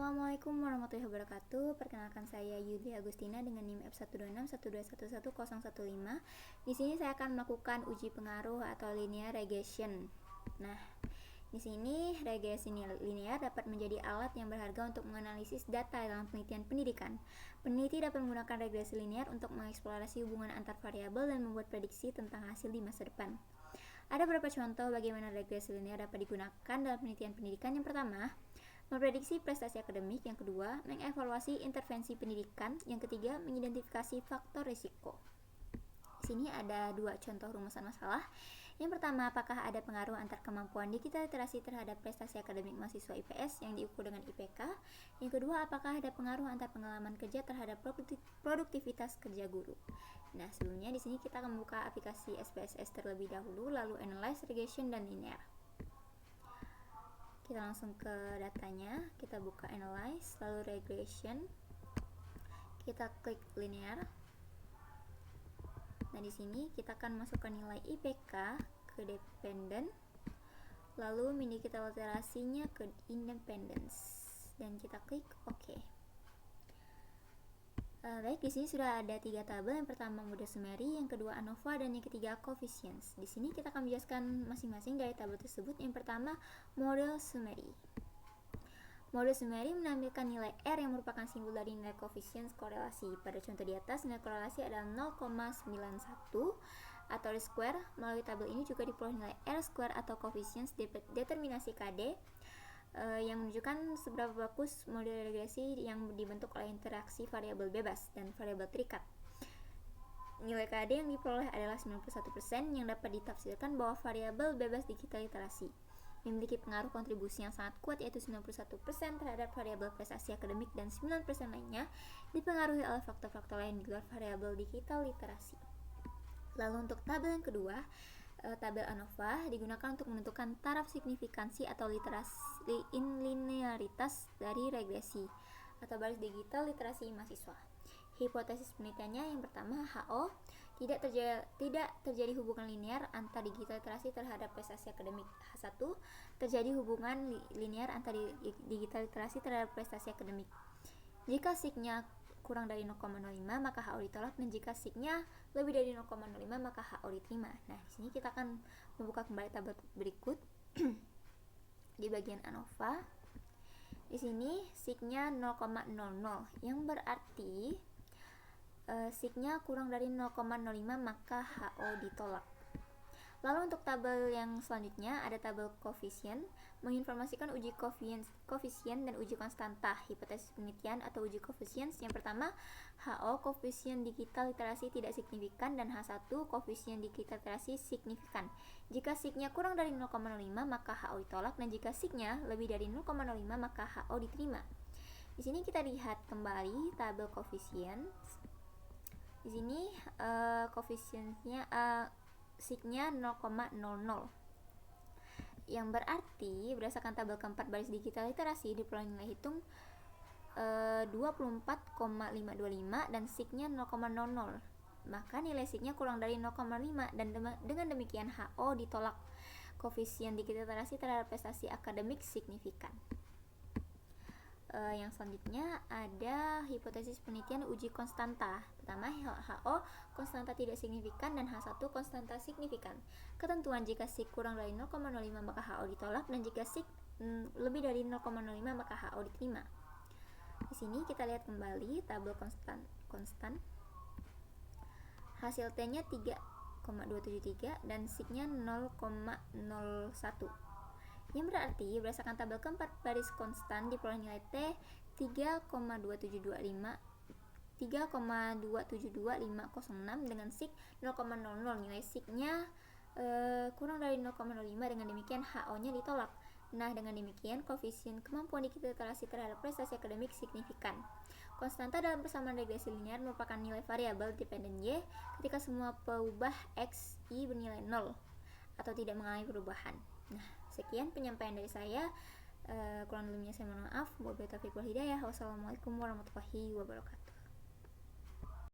Assalamualaikum warahmatullahi wabarakatuh. Perkenalkan saya Yudi Agustina dengan NIM F12612111015. Di sini saya akan melakukan uji pengaruh atau linear regression. Nah, di sini regresi linear dapat menjadi alat yang berharga untuk menganalisis data dalam penelitian pendidikan. Peneliti dapat menggunakan regresi linear untuk mengeksplorasi hubungan antar variabel dan membuat prediksi tentang hasil di masa depan. Ada beberapa contoh bagaimana regresi linear dapat digunakan dalam penelitian pendidikan. Yang pertama, memprediksi prestasi akademik. Yang kedua, mengevaluasi intervensi pendidikan. Yang ketiga, mengidentifikasi faktor risiko. Di sini ada dua contoh rumusan masalah. Yang pertama, apakah ada pengaruh antar kemampuan digital literasi terhadap prestasi akademik mahasiswa IPS yang diukur dengan IPK? Yang kedua, apakah ada pengaruh antar pengalaman kerja terhadap produktivitas kerja guru? Nah, sebelumnya di sini kita akan membuka aplikasi SPSS terlebih dahulu, lalu analyze, regression, dan linear. Kita langsung ke datanya, kita buka analyze, lalu regression, kita klik linear. Nah, di sini kita akan masukkan nilai IPK ke dependent, lalu indikator literasinya ke independence, dan kita klik OK. Baik, di sini sudah ada 3 tabel. Yang pertama model summary, yang kedua ANOVA, dan yang ketiga coefficients. Di sini kita akan menjelaskan masing-masing dari tabel tersebut. Yang pertama model summary. Model summary menampilkan nilai R yang merupakan simbol dari nilai coefficients korelasi. Pada contoh di atas, nilai korelasi adalah 0,91 atau R square. Melalui tabel ini juga diperoleh nilai R square atau coefficients determinasi KD yang menunjukkan seberapa bagus model regresi yang dibentuk oleh interaksi variabel bebas dan variabel terikat. Nilai KD yang diperoleh adalah 91% yang dapat ditafsirkan bahwa variabel bebas digital literasi memiliki pengaruh kontribusi yang sangat kuat, yaitu 91% terhadap variabel prestasi akademik dan 9% lainnya dipengaruhi oleh faktor-faktor lain di luar variabel digital literasi. Lalu untuk tabel yang kedua, tabel ANOVA digunakan untuk menentukan taraf signifikansi atau linearitas dari regresi atau baris digital literasi mahasiswa. Hipotesis penelitiannya yang pertama, HO, tidak terjadi hubungan linear antar digital literasi terhadap prestasi akademik. H1, terjadi hubungan linear antar digital literasi terhadap prestasi akademik. Jika signya kurang dari 0,05 maka HO ditolak, dan jika signya lebih dari 0,05 maka HO diterima. Nah, di sini kita akan membuka kembali tabel berikut. Di bagian ANOVA, di sini signya 0,00 yang berarti signya kurang dari 0,05 maka HO ditolak. Lalu untuk tabel yang selanjutnya ada tabel koefisien, menginformasikan uji koefisien dan uji konstanta. Hipotesis penelitian atau uji koefisien yang pertama, HO koefisien digital literasi tidak signifikan, dan H1 koefisien digital literasi signifikan. Jika signya kurang dari 0,05 maka HO ditolak, dan jika signya lebih dari 0,05 maka HO diterima. Di sini kita lihat kembali tabel koefisien. Di sini koefisiennya signya 0,00 yang berarti berdasarkan tabel keempat baris digital literasi diperoleh nilai hitung 24,525 dan signya 0,00, maka nilai signya kurang dari 0,5 dan dengan demikian HO ditolak. Koefisien digital literasi terhadap prestasi akademik signifikan. Yang selanjutnya ada hipotesis penelitian uji konstanta. Pertama, HO konstanta tidak signifikan dan H1 konstanta signifikan. Ketentuan jika sig kurang dari 0,05 maka HO ditolak, dan jika sig lebih dari 0,05 maka HO diterima. Di sini kita lihat kembali tabel konstan. Hasil T-nya 3,273 dan signya 0,01. Yang berarti berdasarkan tabel keempat baris konstan diperoleh nilai T 3,2720506 dengan sig 0,00. Nilai signya kurang dari 0,05, dengan demikian HO-nya ditolak. Nah, dengan demikian koefisien kemampuan digital literasi terhadap prestasi akademik signifikan. Konstanta dalam persamaan regresi linear merupakan nilai variabel dependen Y ketika semua peubah X, Y bernilai 0 atau tidak mengalami perubahan. Nah, sekian penyampaian dari saya. Kurang lebihnya saya mohon maaf. Wabillahi taufiq wal hidayah. Wassalamualaikum warahmatullahi wabarakatuh.